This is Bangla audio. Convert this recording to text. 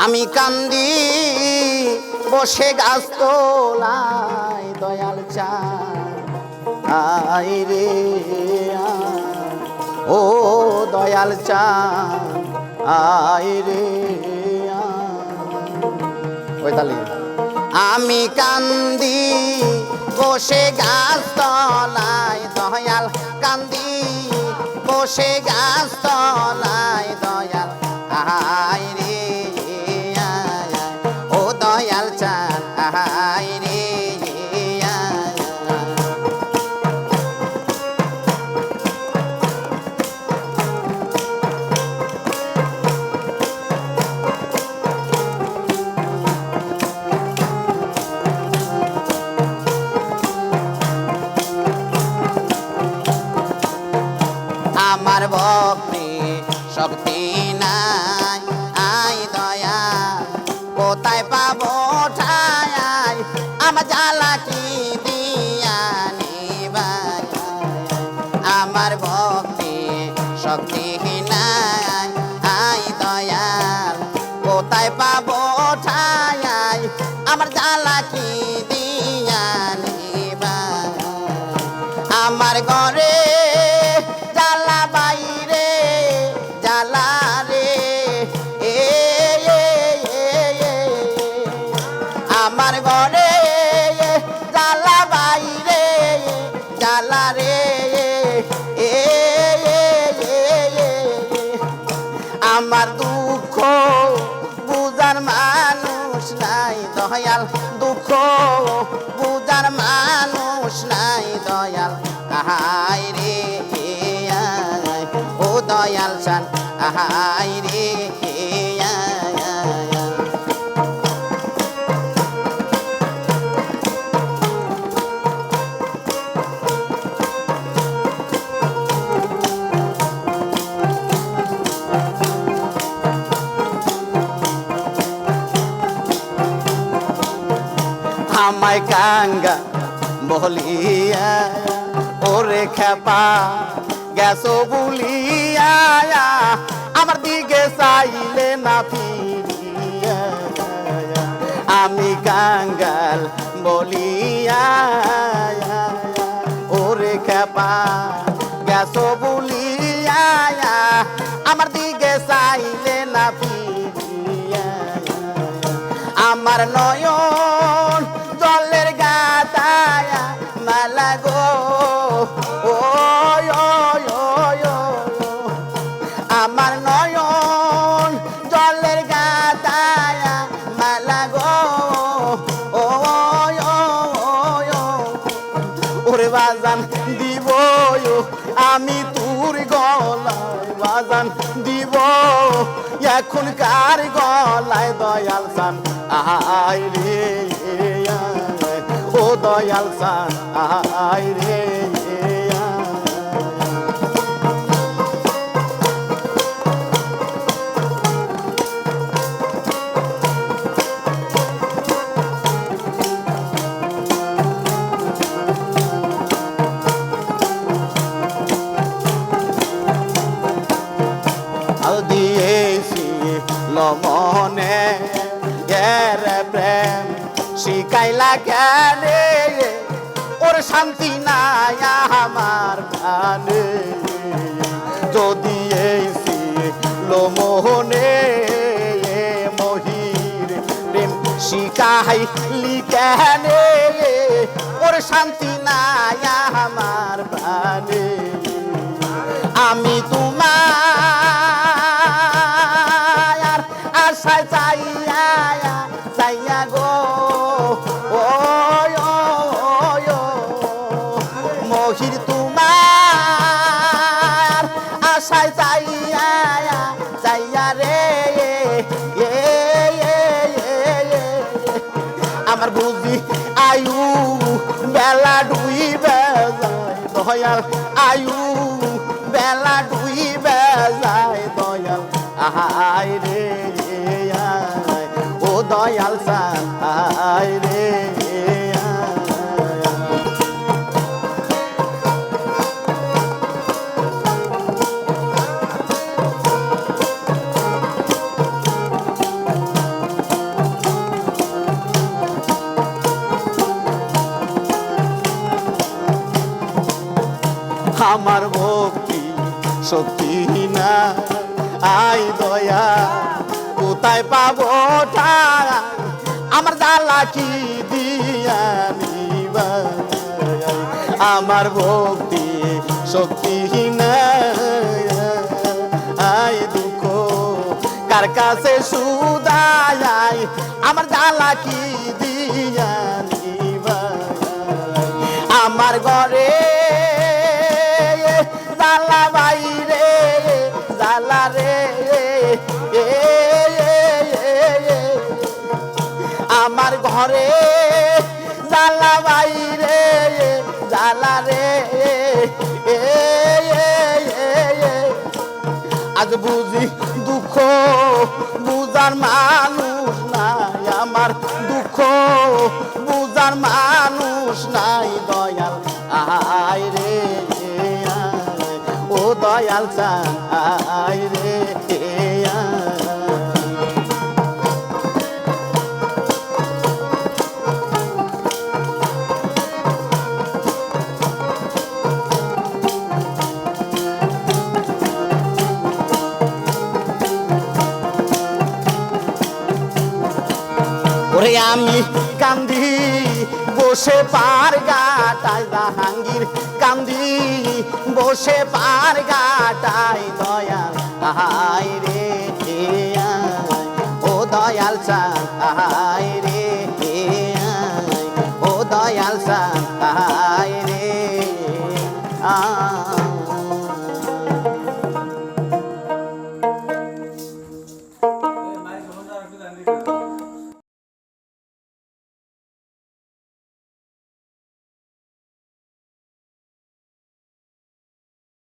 আমি কান্দি বসে গাছ তোলায় দয়াল চাঁদ আয় রে ও দয়াল চাঁদ আয় রে ওই তালি আমি কান্দি বসে গাছ তলায় দয়াল কান্দি বসে গাছ তলায় দয়াল আয় রে ও দয়াল চাঁদ আয় রে আমার ভক্তি শক্তি নাই আই দয়া কোথায় পাবো ঠায় আমার জ্বালা কি দিয়া নিবাই আমার ভক্তি শক্তি নাই আই দয়াল কোথায় পাবো ঠায় আমার জ্বালা কি দিয়া নিবাই আমার ঘরে আমার ঘরে জ্বালা বাইরে জ্বালা রে আমার দুঃখ বুঝার মানুষ নাই দয়াল দুঃখ বুঝার মানুষ নাই দয়াল আহাই রে ও দয়াল চান আহাই রে আমায় কাঙ্গা বলিয়া ওরে খেপা গেছো বলিয়া আমার দিকে চাইলে না ফিরিয়া আমি কাঙ্গাল বলিয়া ওরে খেপা গেছো বলিয়া আমার দিকে চাইলে না ফিরিয়া আমার নয়ন জলের গাতায়া মালা গো ও আমার নয়ন জলের গাতায়া মালা গো ও ওরে বাজান দিব আমি তোর গলায় বাজান দিব এখন কার গলায় দয়াল চান আয় রে ও দয়াল চান আয় রে দিয়েছি লমনে এর প্রেম শিখাইলা জ্ঞানে ওর শান্তি নাই আমার প্রাণে যদি এসি লোমনে মহির প্রেম শিখাইলি জ্ঞানে ওর শান্তি নাই আমার প্রাণে আমি তোমার আশায় চাইয়া চাইয়া গো ও মহির তোমার আশায় চাইয়া চাইয়া রে আমার বুঝি আয়ু বেলা ডুইবে যায় দয়াল আয়ু বেলা ডুইবে যায় দয়াল আহাই রে ও দয়াল চান আয় রে আমার ভক্তি শক্তি না আই দয়া কোথায় পাবো ঠাই আমার জ্বালা কি দিয়া নিবা আমার ভক্তি শক্তি না আই দুঃখ কার কাছে সুদাই আমার জ্বালা কি দিয়া নিবা আমার ঘরে জ্বালা বাইরে জ্বালা রে আমার ঘরে জ্বালা বাইরে জ্বালা রে আজ বুঝি দুঃখ বুঝার মানুষ নাই আমার দুঃখ বুঝার মানুষ নাই দয়াল আয় রে ও দয়াল চান আয় রে ওরে আমি কান্দি বসে পার গাটায় জাহাঙ্গীর কান্দি বসে পার গাটায় দয়াল আয় রে ও দয়াল চান আয় রে ও দয়াল চান